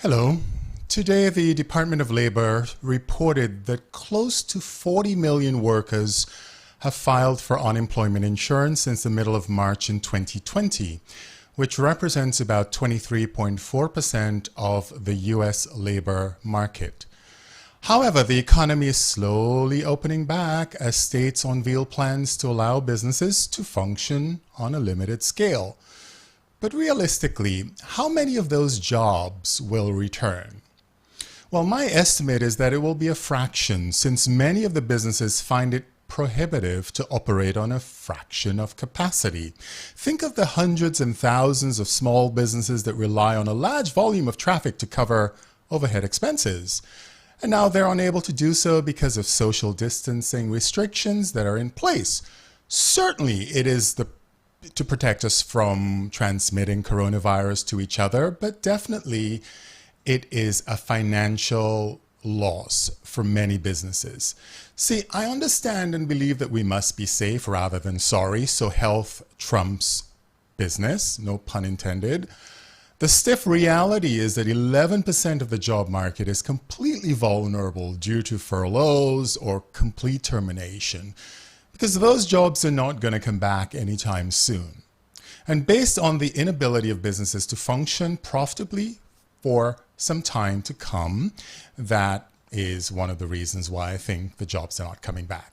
Hello. Today, the Department of Labor reported that close to 40 million workers have filed for unemployment insurance since the middle of March in 2020, which represents about 23.4% of the U.S. labor market. However, the economy is slowly opening back as states unveil plans to allow businesses to function on a limited scale. But realistically, how many of those jobs will return? Well, my estimate is that it will be a fraction, since many of the businesses find it prohibitive to operate on a fraction of capacity. Think of the hundreds and thousands of small businesses that rely on a large volume of traffic to cover overhead expenses. And now they're unable to do so because of social distancing restrictions that are in place. Certainly, it is to protect us from transmitting coronavirus to each other, but definitely it is a financial loss for many businesses. See, I understand and believe that we must be safe rather than sorry, so health trumps business, no pun intended. The stiff reality is that 11% of the job market is completely vulnerable due to furloughs or complete termination, because those jobs are not going to come back anytime soon. And based on the inability of businesses to function profitably for some time to come, that is one of the reasons why I think the jobs are not coming back.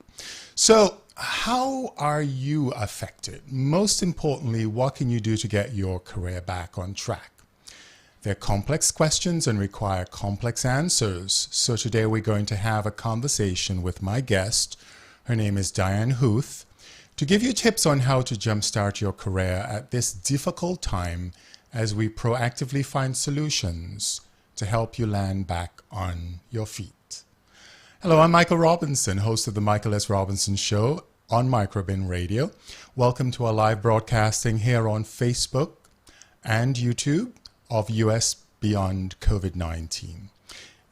So how are you affected? Most importantly, what can you do to get your career back on track? They're complex questions and require complex answers. So today we're going to have a conversation with my guest. Her name is Diane Huth, to give you tips on how to jumpstart your career at this difficult time as we proactively find solutions to help you land back on your feet. Hello, I'm Michael Robinson, host of the Michael S. Robinson Show on Microbin Radio. Welcome to our live broadcasting here on Facebook and YouTube of US Beyond COVID-19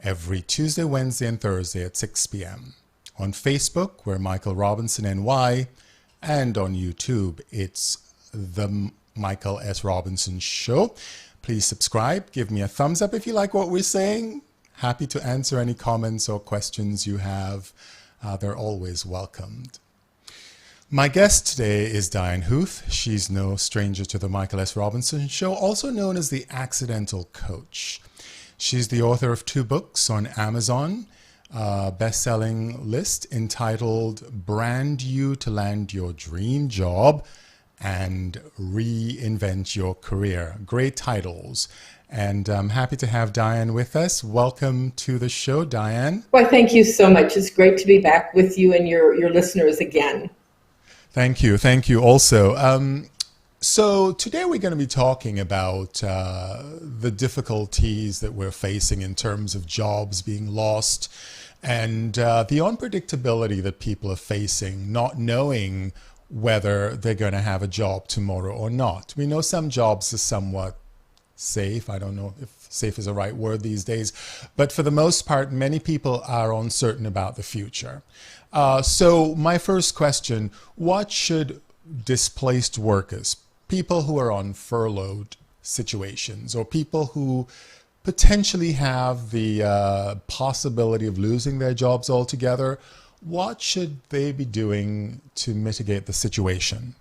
every Tuesday, Wednesday, and Thursday at 6 p.m. On Facebook, we're Michael Robinson NY, and on YouTube, it's the Michael S. Robinson Show. Please subscribe, give me a thumbs up if you like what we're saying. Happy to answer any comments or questions you have. They're always welcomed. My guest today is Diane Huth. She's no stranger to the Michael S. Robinson Show, also known as the Accidental Coach. She's the author of 2 books on Amazon, best-selling list entitled Brand You to Land Your Dream Job and Reinvent Your Career. Great titles. And I'm happy to have Diane with us. Welcome to the show, Diane. Well, thank you so much. It's great to be back with you and your listeners again. Thank you. Thank you also. So today we're going to be talking about the difficulties that we're facing in terms of jobs being lost and the unpredictability that people are facing, not knowing whether they're going to have a job tomorrow or not. We know some jobs are somewhat safe. I don't know if safe is the right word these days, but for the most part, many people are uncertain about the future. So my first question, what should displaced workers, people who are on furloughed situations, or people who potentially have the possibility of losing their jobs altogether, what should they be doing to mitigate the situation?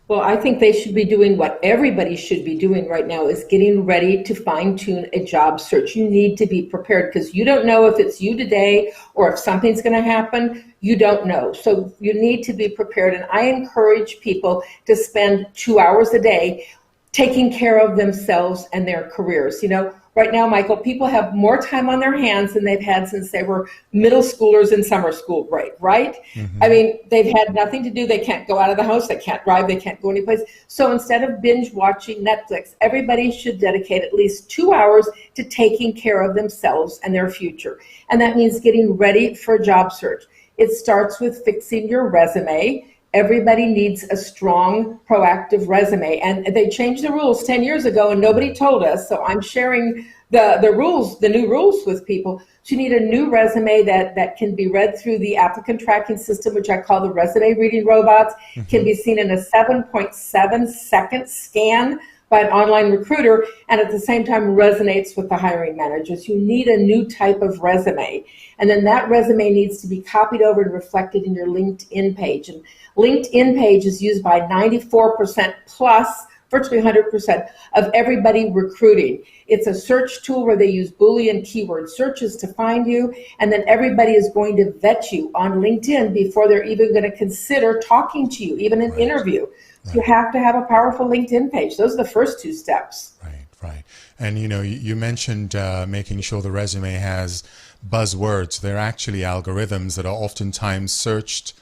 Well, I think they should be doing what everybody should be doing right now, is getting ready to fine-tune a job search. You need to be prepared because you don't know if it's you today or if something's going to happen. You don't know. So you need to be prepared. And I encourage people to spend 2 hours a day taking care of themselves and their careers. You know, right now, Michael, people have more time on their hands than they've had since they were middle schoolers in summer school break, right? Mm-hmm. I mean, they've had nothing to do. They can't go out of the house. They can't drive. They can't go anyplace. So instead of binge watching Netflix, everybody should dedicate at least 2 hours to taking care of themselves and their future. And that means getting ready for a job search. It starts with fixing your resume. Everybody needs a strong, proactive resume. And they changed the rules 10 years ago and nobody told us. So I'm sharing the rules, the new rules with people. So you need a new resume that can be read through the applicant tracking system, which I call the resume reading robots. Mm-hmm. Can be seen in a 7.7 second scan by an online recruiter and at the same time resonates with the hiring managers. You need a new type of resume. And then that resume needs to be copied over and reflected in your LinkedIn page. And LinkedIn page is used by 94% plus, virtually 100% of everybody recruiting. It's a search tool where they use Boolean keyword searches to find you, and then everybody is going to vet you on LinkedIn before they're even going to consider talking to you, even an interview. So you have to have a powerful LinkedIn page. Those are the first two steps. Right. And you mentioned making sure the resume has buzzwords. They're actually algorithms that are oftentimes searched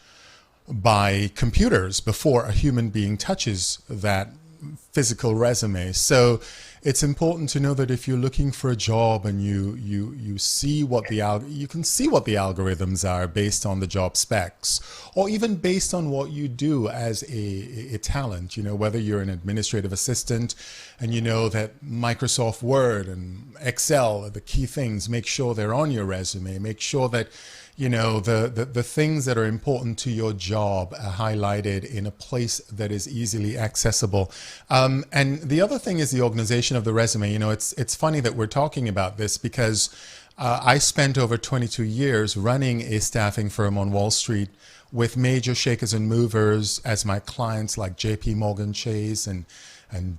by computers before a human being touches that physical resume. So it's important to know that if you're looking for a job and you see what you can see what the algorithms are based on the job specs, or even based on what you do as a talent, whether you're an administrative assistant and you know that Microsoft Word and Excel are the key things, make sure they're on your resume, make sure that the things that are important to your job are highlighted in a place that is easily accessible. And the other thing is the organization of the resume. It's funny that we're talking about this because I spent over 22 years running a staffing firm on Wall Street with major shakers and movers as my clients, like JP Morgan Chase and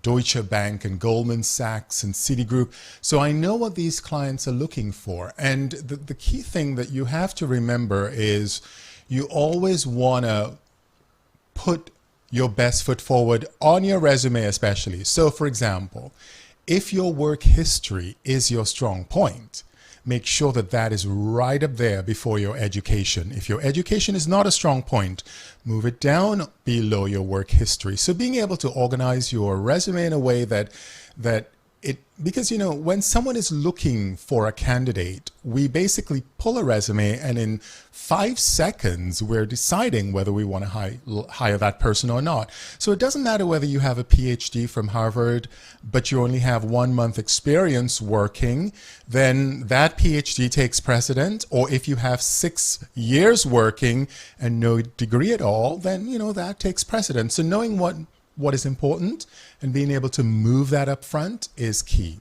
Deutsche Bank and Goldman Sachs and Citigroup. So I know what these clients are looking for. And the key thing that you have to remember is you always want to put your best foot forward on your resume, especially. So for example, if your work history is your strong point, make sure that that is right up there before your education. If your education is not a strong point, move it down below your work history. So being able to organize your resume in a way that because when someone is looking for a candidate, we basically pull a resume and in 5 seconds we're deciding whether we want to hire that person or not. So it doesn't matter whether you have a PhD from Harvard but you only have 1 month experience working, then that PhD takes precedent. Or if you have 6 years working and no degree at all, then that takes precedent. So knowing what is important and being able to move that up front is key.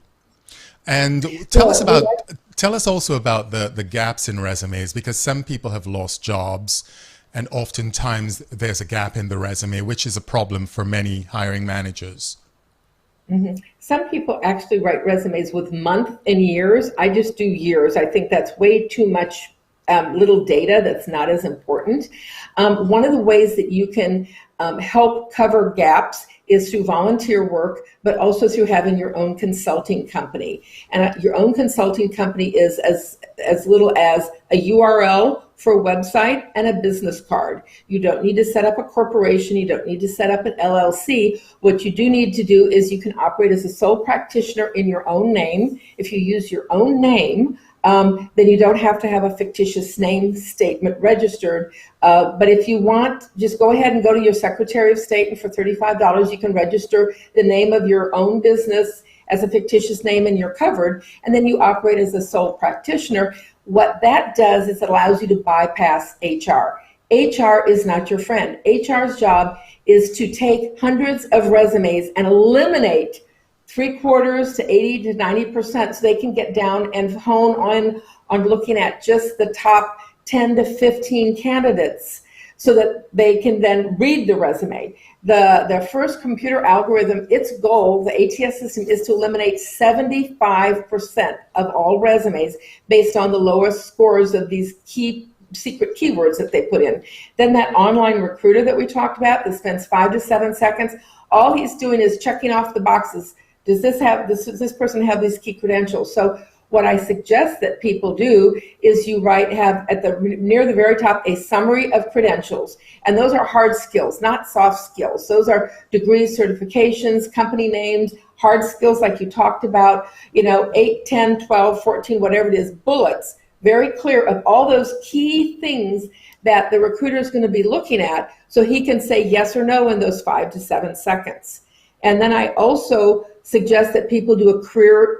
And tell us also about the gaps in resumes, because some people have lost jobs and oftentimes there's a gap in the resume, which is a problem for many hiring managers. Mm-hmm. Some people actually write resumes with months and years. I just do years. I think that's way too much little data that's not as important. One of the ways that you can help cover gaps is through volunteer work, but also through having your own consulting company. And your own consulting company is as little as a URL for a website and a business card. You don't need to set up a corporation. You don't need to set up an LLC. What you do need to do is you can operate as a sole practitioner in your own name. If you use your own name, then you don't have to have a fictitious name statement registered. But if you want, just go ahead and go to your Secretary of State, and for $35, you can register the name of your own business as a fictitious name and you're covered. And then you operate as a sole practitioner. What that does is it allows you to bypass HR. HR is not your friend. HR's job is to take hundreds of resumes and eliminate 3/4 to 80 to 90%, so they can get down and hone on looking at just the top 10 to 15 candidates so that they can then read the resume. The first computer algorithm, its goal, the ATS system, is to eliminate 75% of all resumes based on the lowest scores of these key secret keywords that they put in. Then that online recruiter that we talked about that spends 5 to 7 seconds, all he's doing is checking off the boxes. Does this person have these key credentials? So what I suggest that people do is you have near the very top a summary of credentials. And those are hard skills, not soft skills. Those are degrees, certifications, company names, hard skills like you talked about, 8, 10, 12, 14, whatever it is, bullets, very clear of all those key things that the recruiter is going to be looking at so he can say yes or no in those 5 to 7 seconds. And then I also suggest that people do a career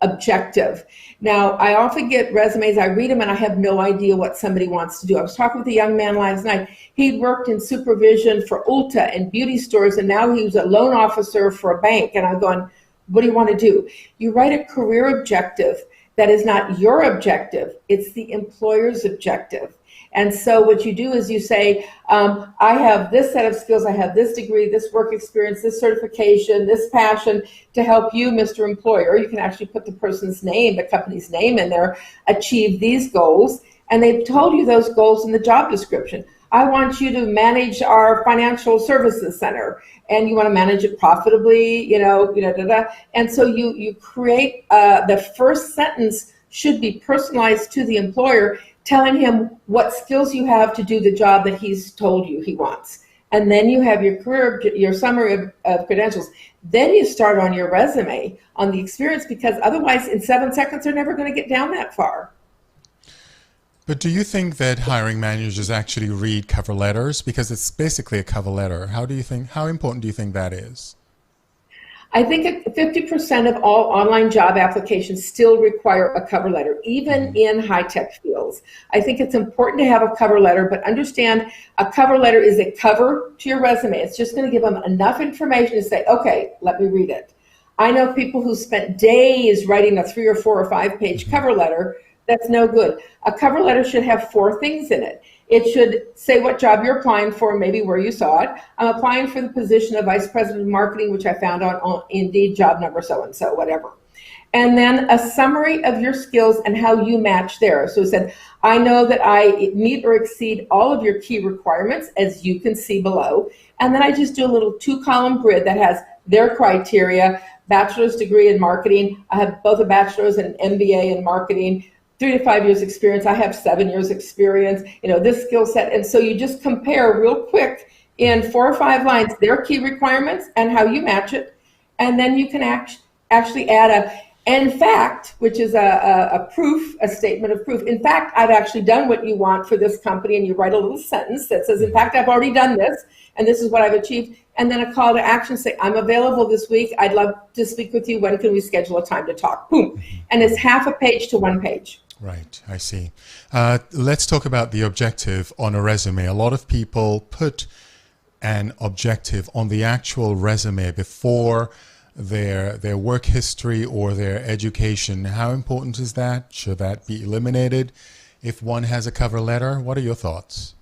objective. Now, I often get resumes, I read them, and I have no idea what somebody wants to do. I was talking with a young man last night. He'd worked in supervision for Ulta and beauty stores, and now he was a loan officer for a bank. And I'm going, what do you want to do? You write a career objective that is not your objective, it's the employer's objective. And so what you do is you say, I have this set of skills, I have this degree, this work experience, this certification, this passion to help you, Mr. Employer. You can actually put the person's name, the company's name in there, achieve these goals. And they've told you those goals in the job description. I want you to manage our financial services center, and you want to manage it profitably, And so you create, the first sentence should be personalized to the employer, telling him what skills you have to do the job that he's told you he wants. And then you have your career, your summary of credentials. Then you start on your resume on the experience, because otherwise in 7 seconds, they're never going to get down that far. But do you think that hiring managers actually read cover letters? Because it's basically a cover letter. How important do you think that is? I think 50% of all online job applications still require a cover letter, even in high-tech fields. I think it's important to have a cover letter, but understand a cover letter is a cover to your resume. It's just going to give them enough information to say, okay, let me read it. I know people who spent days writing a 3 or 4 or 5 page cover letter. That's no good. A cover letter should have 4 things in it. It should say what job you're applying for, maybe where you saw it. I'm applying for the position of Vice President of Marketing, which I found on Indeed, job number so-and-so, whatever. And then a summary of your skills and how you match there. So it said, I know that I meet or exceed all of your key requirements, as you can see below. And then I just do a little 2-column grid that has their criteria, bachelor's degree in marketing. I have both a bachelor's and an MBA in marketing. 3 to 5 years experience. I have 7 years experience, this skill set. And so you just compare real quick in 4 or 5 lines, their key requirements and how you match it. And then you can actually add in fact, which is a proof, a statement of proof. In fact, I've actually done what you want for this company, and you write a little sentence that says, in fact, I've already done this, and this is what I've achieved. And then a call to action, say, I'm available this week. I'd love to speak with you. When can we schedule a time to talk? Boom. And it's half a page to 1 page. Right, I see. Let's talk about the objective on a resume. A lot of people put an objective on the actual resume before their work history or their education. How important is that? Should that be eliminated if one has a cover letter? What are your thoughts?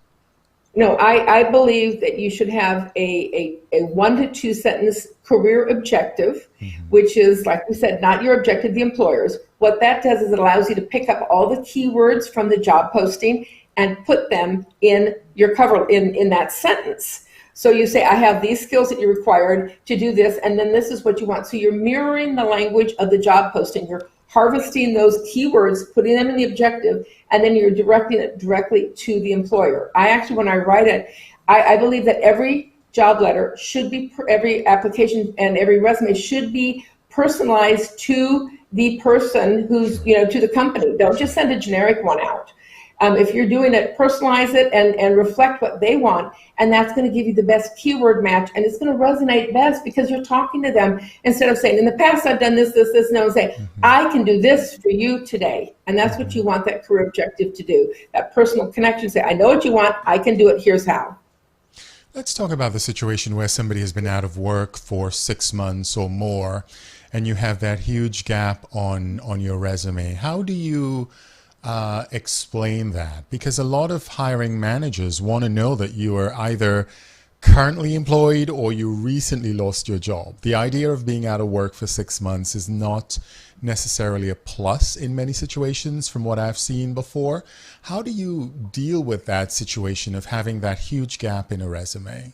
No, I believe that you should have a 1 to 2 sentence career objective, which is, like we said, not your objective, the employer's. What that does is it allows you to pick up all the keywords from the job posting and put them in your cover, in that sentence. So you say, I have these skills that you're required to do this, and then this is what you want. So you're mirroring the language of the job posting. You're harvesting those keywords, putting them in the objective, and then you're directing it directly to the employer. I actually, when I write it, I believe that every job letter should be, every application and every resume should be personalized to the person who's, to the company. Don't just send a generic one out. If you're doing it, personalize it and reflect what they want, and that's going to give you the best keyword match, and it's going to resonate best because you're talking to them instead of saying, in the past I've done this, no, and say, I can do this for you today. And that's what you want that career objective to do, that personal connection. Say, I know what you want, I can do it, here's how. Let's talk about the situation where somebody has been out of work for 6 months or more, and you have that huge gap on your resume. How do you explain that? Because a lot of hiring managers want to know that you are either currently employed or you recently lost your job. The idea of being out of work for 6 months is not necessarily a plus in many situations from what I've seen before. How do you deal with that situation of having that huge gap in a resume?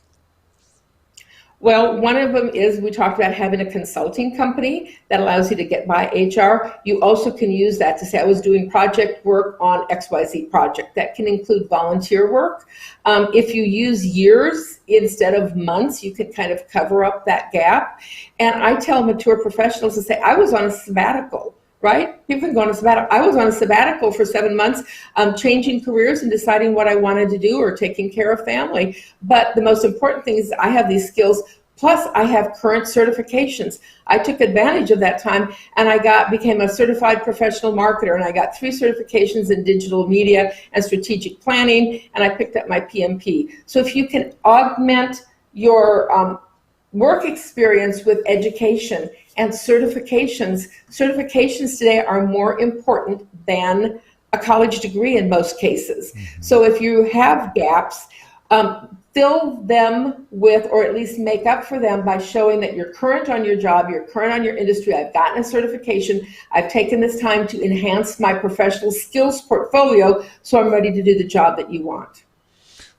Well, one of them is, we talked about having a consulting company that allows you to get by HR. You also can use that to say, I was doing project work on XYZ project. That can include volunteer work. If you use years instead of months, you can kind of cover up that gap. And I tell mature professionals to say, I was on a sabbatical. Right? People can go on a sabbatical. I was on a sabbatical for 7 months, changing careers and deciding what I wanted to do or taking care of family. But the most important thing is I have these skills. Plus, I have current certifications. I took advantage of that time and I became a certified professional marketer, and I got 3 certifications in digital media and strategic planning, and I picked up my PMP. So if you can augment your work experience with education and certifications today are more important than a college degree in most cases. So if you have gaps, fill them with, or at least make up for them by showing that you're current on your job, you're current on your industry. I've gotten a certification. I've taken this time to enhance my professional skills portfolio, so I'm ready to do the job that you want.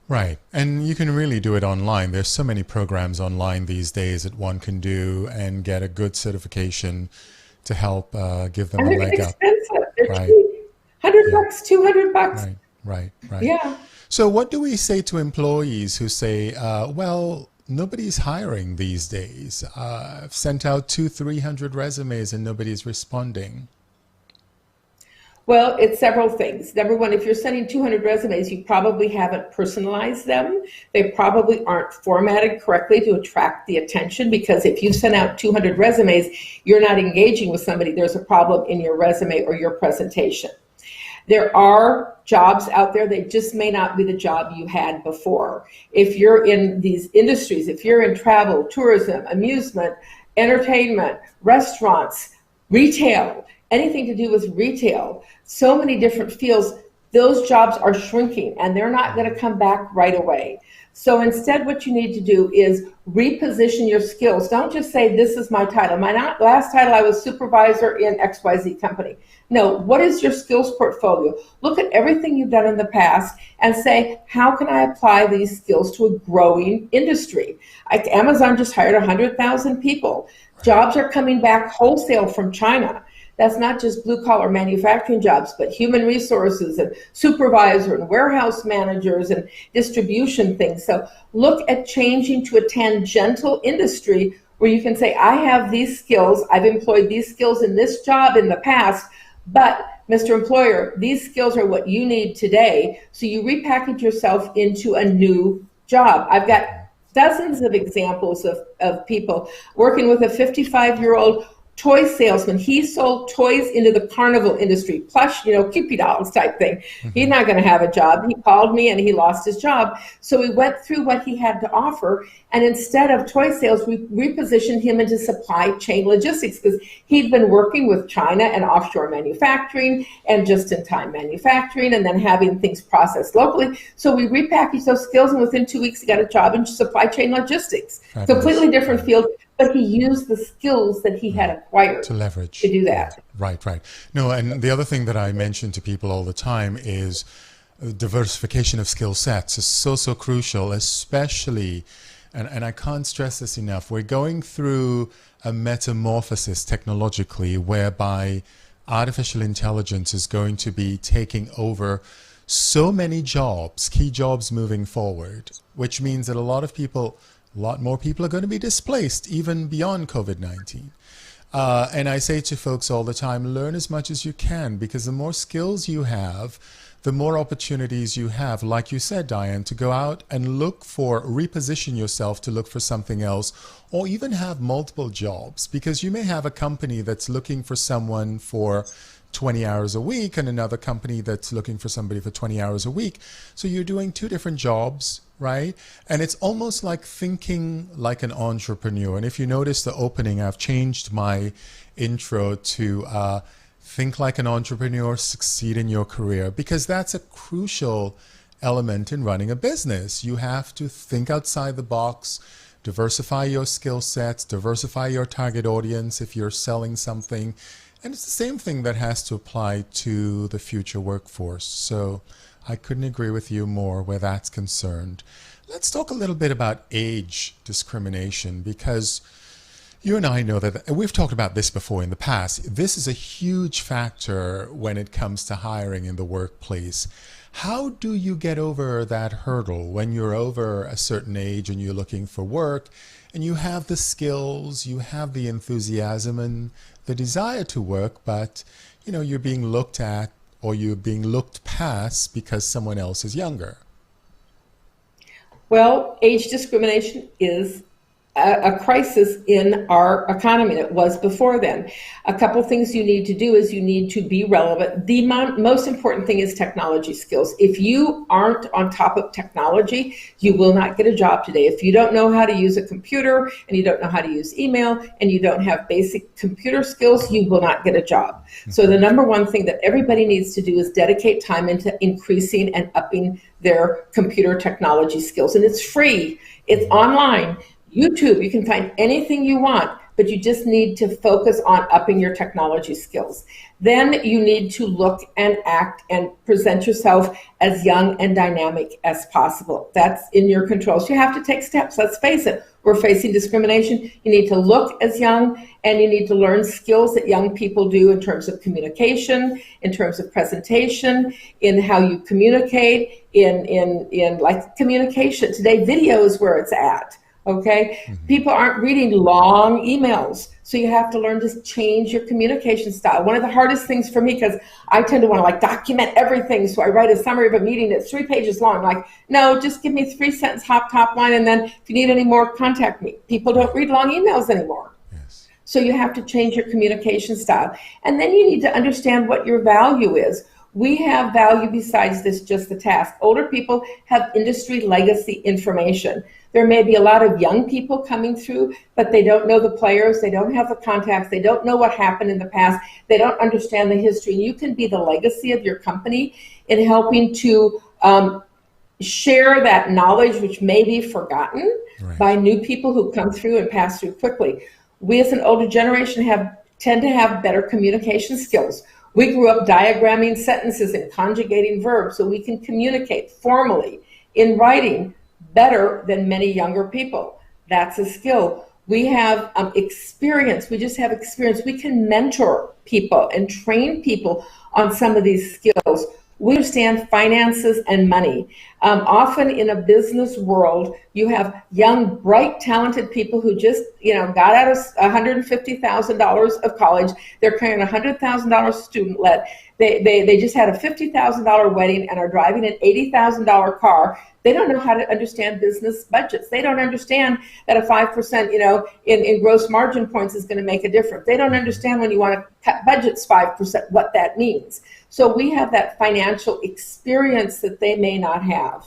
Right. And you can really do it online. There's so many programs online these days that one can do and get a good certification to help give them And a they're leg up. expensive. They're Right. cheap. $100, $200. Right. Yeah. So what do we say to employees who say, well, nobody's hiring these days. I've sent out 200-300 resumes and nobody's responding. Well, it's several things. Number one, if you're sending 200 resumes, you probably haven't personalized them. They probably aren't formatted correctly to attract the attention, because if you send out 200 resumes, you're not engaging with somebody. There's a problem in your resume or your presentation. There are jobs out there, they just may not be the job you had before. If you're in these industries, if you're in travel, tourism, amusement, entertainment, restaurants, retail, anything to do with retail, so many different fields, those jobs are shrinking and they're not going to come back right away. So instead, what you need to do is reposition your skills. Don't just say, this is my title. My last title, I was supervisor in XYZ company. No, what is your skills portfolio? Look at everything you've done in the past and say, how can I apply these skills to a growing industry? Amazon just hired 100,000 people. Jobs are coming back wholesale from China. That's not just blue-collar manufacturing jobs, but human resources and supervisor and warehouse managers and distribution things. So look at changing to a tangential industry where you can say, I have these skills, I've employed these skills in this job in the past, but Mr. Employer, these skills are what you need today. So you repackage yourself into a new job. I've got dozens of examples of people working with a 55-year-old toy salesman. He sold toys into the carnival industry, plush, Cupid dolls type thing. He's not going to have a job. He called me and he lost his job. So we went through what he had to offer. And instead of toy sales, we repositioned him into supply chain logistics, because he'd been working with China and offshore manufacturing and just-in-time manufacturing and then having things processed locally. So we repackaged those skills, and within 2 weeks, he got a job in supply chain logistics. Fabulous. Completely different field. But he used the skills that he had acquired to leverage to do that. Right. No, and the other thing that I mention to people all the time is diversification of skill sets is so crucial, especially, and I can't stress this enough, we're going through a metamorphosis technologically whereby artificial intelligence is going to be taking over so many jobs, key jobs moving forward, which means that a lot more people are going to be displaced even beyond COVID-19. And I say to folks all the time, learn as much as you can, because the more skills you have, the more opportunities you have, like you said, Diane, to go out and reposition yourself to look for something else, or even have multiple jobs, because you may have a company that's looking for someone for 20 hours a week and another company that's looking for somebody for 20 hours a week. So you're doing 2 different jobs, right? And it's almost like thinking like an entrepreneur. And if you notice the opening, I've changed my intro to think like an entrepreneur, succeed in your career, because that's a crucial element in running a business. You have to think outside the box, diversify your skill sets, diversify your target audience if you're selling something. And it's the same thing that has to apply to the future workforce. So I couldn't agree with you more where that's concerned. Let's talk a little bit about age discrimination, because you and I know that, and we've talked about this before in the past, this is a huge factor when it comes to hiring in the workplace. How do you get over that hurdle when you're over a certain age and you're looking for work and you have the skills, you have the enthusiasm and the desire to work, but you're being looked at or you're being looked past because someone else is younger? Well, age discrimination is a crisis in our economy. It was before then. A couple things you need to do is you need to be relevant. The most important thing is technology skills. If you aren't on top of technology, you will not get a job today. If you don't know how to use a computer and you don't know how to use email and you don't have basic computer skills, you will not get a job. So the number one thing that everybody needs to do is dedicate time into increasing and upping their computer technology skills. And it's free. It's online. YouTube, you can find anything you want, but you just need to focus on upping your technology skills. Then you need to look and act and present yourself as young and dynamic as possible. That's in your control. So you have to take steps. Let's face it, we're facing discrimination. You need to look as young, and you need to learn skills that young people do in terms of communication, in terms of presentation, in how you communicate, in like communication. Today, video is where it's at. Okay, people aren't reading long emails, so you have to learn to change your communication style. One of the hardest things for me, because I tend to want to like document everything, so I write a summary of a meeting that's 3 pages long. Like, no, just give me 3-sentence top line, and then if you need any more, contact me. People don't read long emails anymore. Yes. So you have to change your communication style, and then you need to understand what your value is. We have value besides this, just the task. Older people have industry legacy information. There may be a lot of young people coming through, but they don't know the players, they don't have the contacts, they don't know what happened in the past, they don't understand the history. And you can be the legacy of your company in helping to share that knowledge, which may be forgotten by new people who come through and pass through quickly. We as an older generation tend to have better communication skills. We grew up diagramming sentences and conjugating verbs, so we can communicate formally in writing better than many younger people. That's a skill. We have experience. We just have experience. We can mentor people and train people on some of these skills. We understand finances and money. Often in a business world, you have young, bright, talented people who just, got out of $150,000 of college. They're carrying $100,000 student debt. They just had a $50,000 wedding and are driving an $80,000 car. They don't know how to understand business budgets. They don't understand that a 5%, in gross margin points is going to make a difference. They don't understand when you want to cut budgets 5%, what that means. So we have that financial experience that they may not have.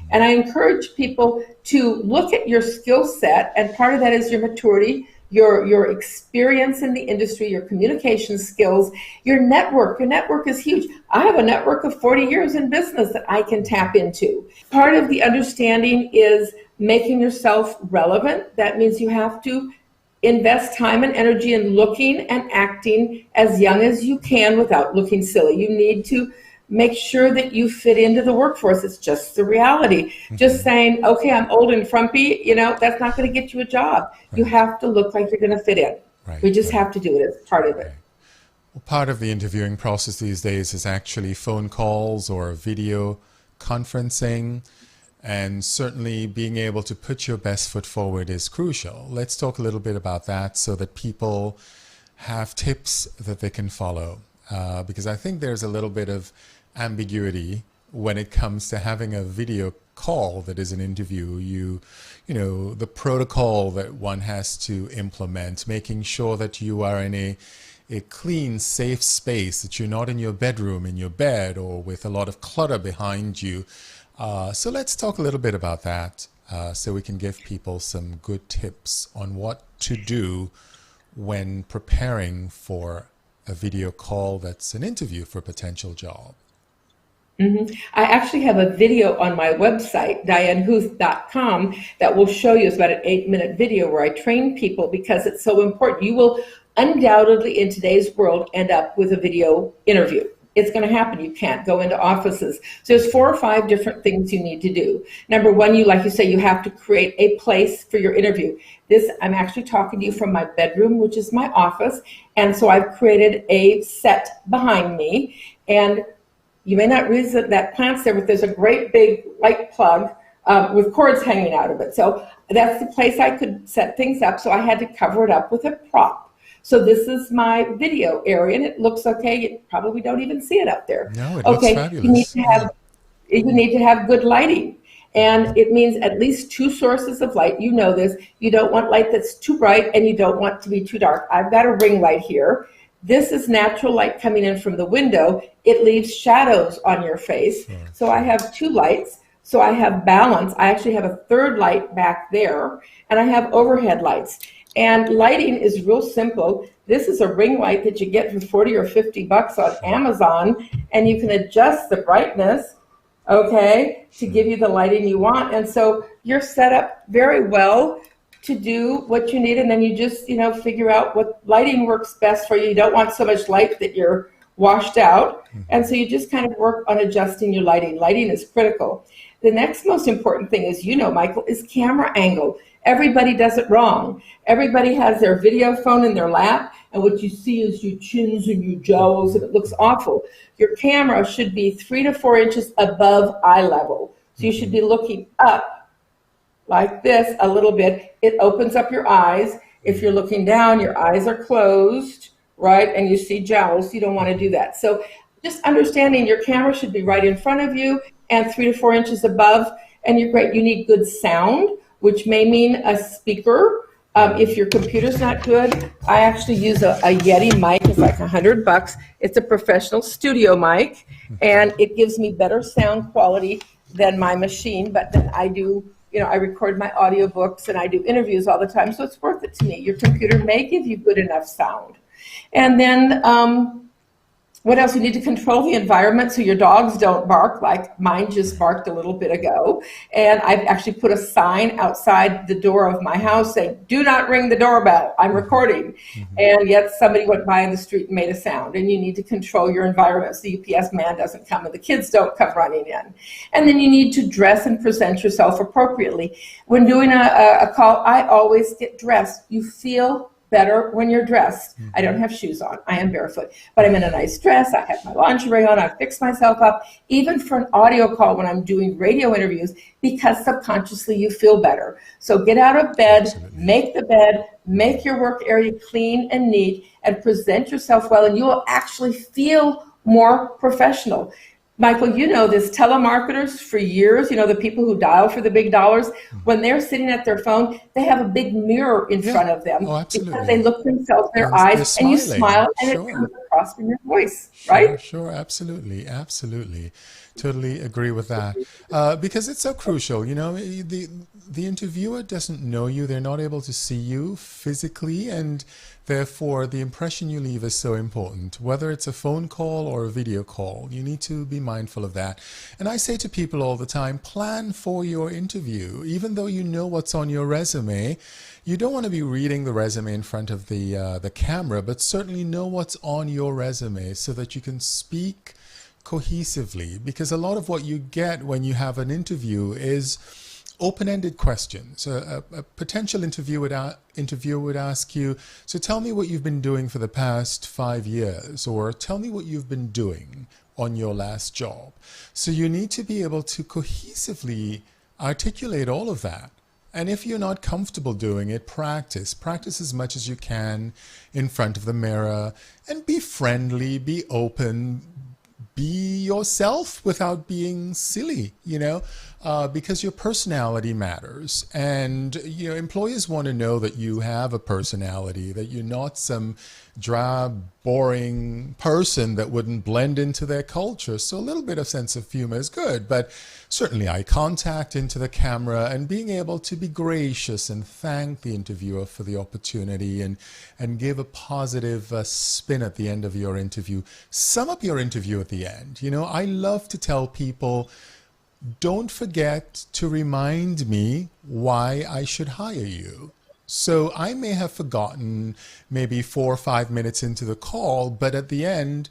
And I encourage people to look at your skill set, and part of that is your maturity, your experience in the industry, your communication skills, your network. Your network is huge. I have a network of 40 years in business that I can tap into. Part of the understanding is making yourself relevant. That means you have to invest time and energy in looking and acting as young as you can without looking silly. You need to make sure that you fit into the workforce. It's just the reality. Just saying, okay, I'm old and frumpy, that's not going to get you a job. You have to look like you're going to fit in. We just have to do it as part of it. Well, part of the interviewing process these days is actually phone calls or video conferencing. And certainly being able to put your best foot forward is crucial. Let's talk a little bit about that so that people have tips that they can follow. Because I think there's a little bit of ambiguity when it comes to having a video call that is an interview. You know, the protocol that one has to implement, making sure that you are in a clean, safe space, that you're not in your bedroom, in your bed, or with a lot of clutter behind you. So let's talk a little bit about that so we can give people some good tips on what to do when preparing for a video call that's an interview for a potential job. I actually have a video on my website, dianehuth.com, that will show you. It's about an 8-minute video where I train people because it's so important. You will undoubtedly in today's world end up with a video interview. It's going to happen. You can't go into offices. So there's 4 or 5 different things you need to do. Number one, like you say, you have to create a place for your interview. I'm actually talking to you from my bedroom, which is my office. And so I've created a set behind me. And you may not realize that plant's there, but there's a great big light plug with cords hanging out of it. So that's the place I could set things up. So I had to cover it up with a prop. So this is my video area, and it looks okay. You probably don't even see it up there. No, it looks fabulous. You need to have good lighting. And it means at least 2 sources of light. You know this. You don't want light that's too bright and you don't want to be too dark. I've got a ring light here. This is natural light coming in from the window. It leaves shadows on your face. Sure. So I have 2 lights. So I have balance. I actually have a 3rd light back there, and I have overhead lights. And lighting is real simple. This is a ring light that you get for 40 or 50 bucks on Amazon, and you can adjust the brightness, okay, to give you the lighting you want. And so you're set up very well to do what you need, and then you just, figure out what lighting works best for you. You don't want so much light that you're washed out. And so you just kind of work on adjusting your lighting. Lighting is critical. The next most important thing is, Michael, is camera angle. Everybody does it wrong. Everybody has their video phone in their lap, and what you see is your chins and your jowls, and it looks awful. Your camera should be 3 to 4 inches above eye level. So you should be looking up like this a little bit. It opens up your eyes. If you're looking down, your eyes are closed, right? And you see jowls. You don't want to do that. So just understanding your camera should be right in front of you and 3 to 4 inches above. And you're great. You need good sound, which may mean a speaker. If your computer's not good, I actually use a Yeti mic. It's like $100. It's a professional studio mic, and it gives me better sound quality than my machine. But then I do, I record my audiobooks and I do interviews all the time, so it's worth it to me. Your computer may give you good enough sound. And then what else? You need to control the environment so your dogs don't bark, like mine just barked a little bit ago. And I've actually put a sign outside the door of my house saying, "Do not ring the doorbell, I'm recording." And yet somebody went by in the street and made a sound. And you need to control your environment so the UPS man doesn't come and the kids don't come running in. And then you need to dress and present yourself appropriately. When doing a call, I always get dressed. You feel better when you're dressed. I don't have shoes on. I am barefoot, but I'm in a nice dress. I have my lingerie on. I fix myself up, even for an audio call when I'm doing radio interviews, because subconsciously you feel better. So get out of bed, make the bed, make your work area clean and neat, and present yourself well, and you will actually feel more professional. Michael, you know this, telemarketers for years, the people who dial for the big dollars, when they're sitting at their phone, they have a big mirror in front of them because they look themselves in their eyes, and you smile, and it comes across in your voice, right? Sure, absolutely. Totally agree with that. Because it's so crucial, the interviewer doesn't know you, they're not able to see you physically, and therefore the impression you leave is so important. Whether it's a phone call or a video call, you need to be mindful of that. And I say to people all the time, plan for your interview. Even though you know what's on your resume, you don't want to be reading the resume in front of the camera, but certainly know what's on your resume so that you can speak cohesively, because a lot of what you get when you have an interview is open-ended questions. A potential interviewer would ask you, so tell me what you've been doing for the past 5 years, or tell me what you've been doing on your last job. So you need to be able to cohesively articulate all of that. And if you're not comfortable doing it, practice as much as you can in front of the mirror, and be friendly, be open, be yourself without being silly, because your personality matters. And, employers want to know that you have a personality, that you're not some drab, boring person that wouldn't blend into their culture. So a little bit of sense of humor is good, but certainly eye contact into the camera and being able to be gracious and thank the interviewer for the opportunity and give a positive spin at the end of your interview. Sum up your interview at the end. I love to tell people, don't forget to remind me why I should hire you. So I may have forgotten maybe 4 or 5 minutes into the call, but at the end,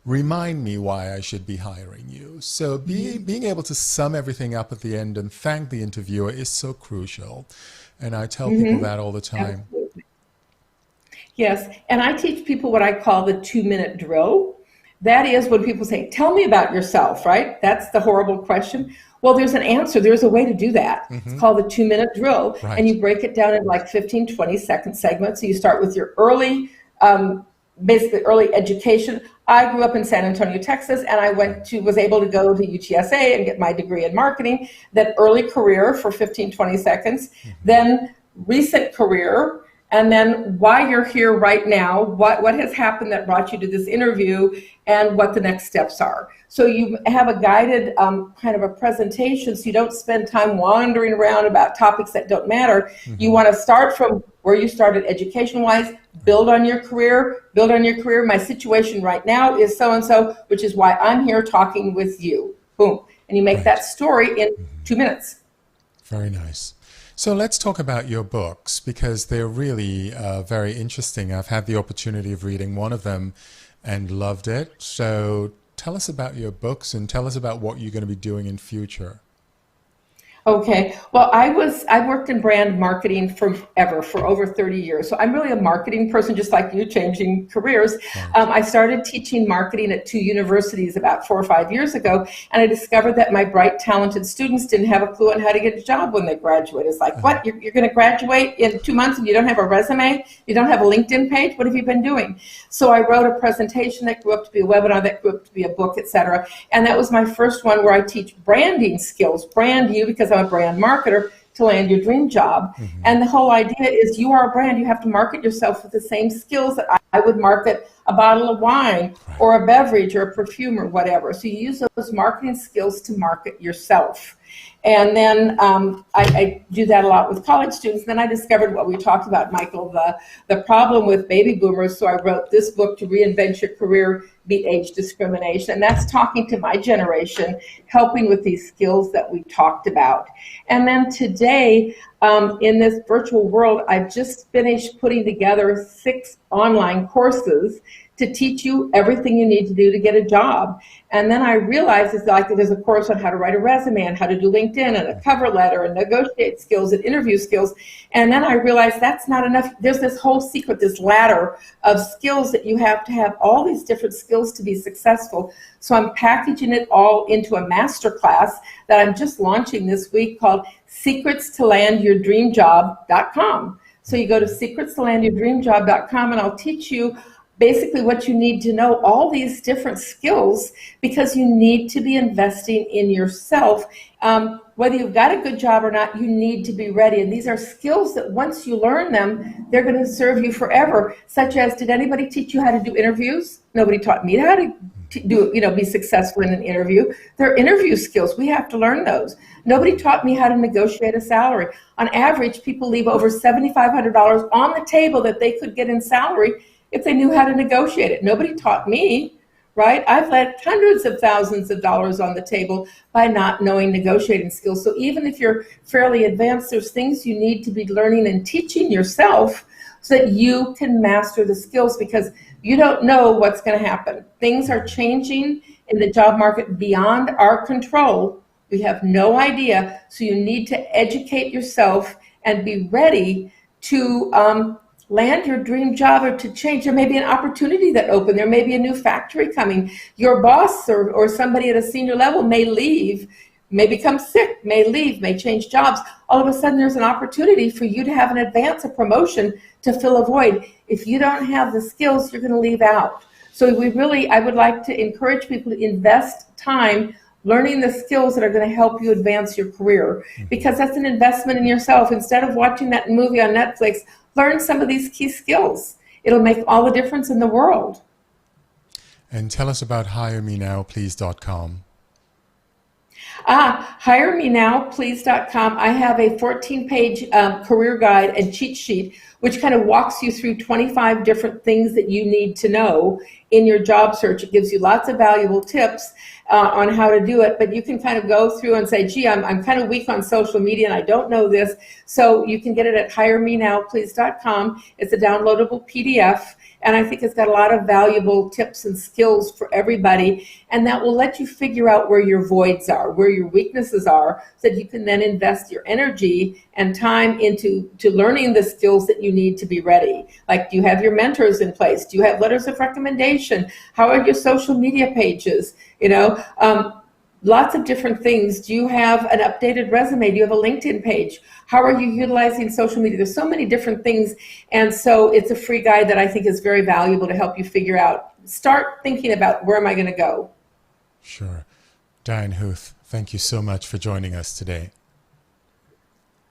remind me why I should be hiring you. So being able to sum everything up at the end and thank the interviewer is so crucial. And I tell people that all the time. Absolutely. Yes, and I teach people what I call the 2-minute drill. That is when people say, tell me about yourself, right? That's the horrible question. Well, there's an answer. There's a way to do that. It's called the 2-minute drill. Right. And you break it down in like 15, 20-second segments. So you start with your early basically early education. I grew up in San Antonio, Texas, and I was able to go to UTSA and get my degree in marketing. Then early career for 15, 20 seconds, then recent career, and then why you're here right now, what has happened that brought you to this interview, and what the next steps are. So you have a guided kind of a presentation, so you don't spend time wandering around about topics that don't matter. You want to start from where you started education-wise, build on your career. My situation right now is so-and-so, which is why I'm here talking with you. Boom. And you make that story in 2 minutes. Very nice. So let's talk about your books, because they're really very interesting. I've had the opportunity of reading one of them and loved it. So tell us about your books and tell us about what you're going to be doing in future. Okay. Well, I worked in brand marketing for over 30 years. So I'm really a marketing person, just like you, changing careers. Right. I started teaching marketing at 2 universities about 4 or 5 years ago. And I discovered that my bright, talented students didn't have a clue on how to get a job when they graduate. It's like, what? You're going to graduate in 2 months and you don't have a resume? You don't have a LinkedIn page? What have you been doing? So I wrote a presentation that grew up to be a webinar, that grew up to be a book, etc. And that was my first one where I teach branding skills. Brand you, because I'm a brand marketer, to land your dream job. And the whole idea is you are a brand. You have to market yourself with the same skills that I would market a bottle of wine or a beverage or a perfume or whatever. So you use those marketing skills to market yourself. And then I do that a lot with college students. Then I discovered what we talked about, Michael, the problem with baby boomers. So I wrote this book, To Reinvent Your Career, Beat Age Discrimination. And that's talking to my generation, helping with these skills that we talked about. And then today, in this virtual world, I've just finished putting together 6 online courses to teach you everything you need to do to get a job. And then I realized it's like there's a course on how to write a resume and how to do LinkedIn and a cover letter and negotiate skills and interview skills. And then I realized that's not enough. There's this whole secret, this ladder of skills that you have to have all these different skills to be successful. So I'm packaging it all into a masterclass that I'm just launching this week called secretstolandyourdreamjob.com. So you go to secretstolandyourdreamjob.com and I'll teach you basically what you need to know, all these different skills, because you need to be investing in yourself. Whether you've got a good job or not, you need to be ready. And these are skills that once you learn them, they're going to serve you forever. Such as, did anybody teach you how to do interviews? Nobody taught me how to be successful in an interview. They're interview skills. We have to learn those. Nobody taught me how to negotiate a salary. On average, people leave over $7,500 on the table that they could get in salary if they knew how to negotiate it. Nobody taught me, right? I've left hundreds of thousands of dollars on the table by not knowing negotiating skills. So even if you're fairly advanced, there's things you need to be learning and teaching yourself so that you can master the skills, because you don't know what's going to happen. Things are changing in the job market beyond our control. We have no idea. So you need to educate yourself and be ready to land your dream job or to change. There may be an opportunity that opened. There may be a new factory coming. Your boss or somebody at a senior level may leave, may become sick, may leave, may change jobs. All of a sudden there's an opportunity for you to have an advance, a promotion to fill a void. If you don't have the skills, you're going to leave out. So I would like to encourage people to invest time learning the skills that are going to help you advance your career, because that's an investment in yourself. Instead of watching that movie on Netflix, learn some of these key skills. It'll make all the difference in the world. And tell us about HireMeNowPlease.com. HireMeNowPlease.com. I have a 14-page career guide and cheat sheet, which kind of walks you through 25 different things that you need to know in your job search. It gives you lots of valuable tips on how to do it, but you can kind of go through and say, gee, I'm kind of weak on social media and I don't know this. So you can get it at HireMeNowPlease.com. It's a downloadable PDF. And I think it's got a lot of valuable tips and skills for everybody. And that will let you figure out where your voids are, where your weaknesses are, so that you can then invest your energy and time into learning the skills that you need to be ready. Like, do you have your mentors in place? Do you have letters of recommendation? How are your social media pages? lots of different things. Do you have an updated resume? Do you have a LinkedIn page? How are you utilizing social media? There's so many different things. And so it's a free guide that I think is very valuable to help you figure out. Start thinking about, where am I going to go? Sure. Diane Huth, thank you so much for joining us today.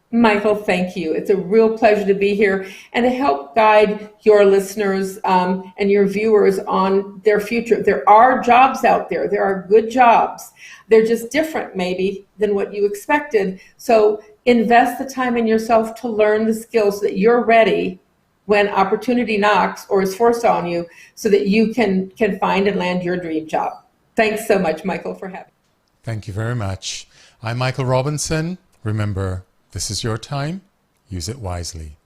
Michael, thank you. It's a real pleasure to be here and to help guide your listeners and your viewers on their future. There are jobs out there. There are good jobs. They're just different maybe than what you expected. So invest the time in yourself to learn the skills so that you're ready when opportunity knocks or is forced on you, so that you can find and land your dream job. Thanks so much, Michael, for having me. Thank you very much. I'm Michael Robinson. Remember, this is your time. Use it wisely.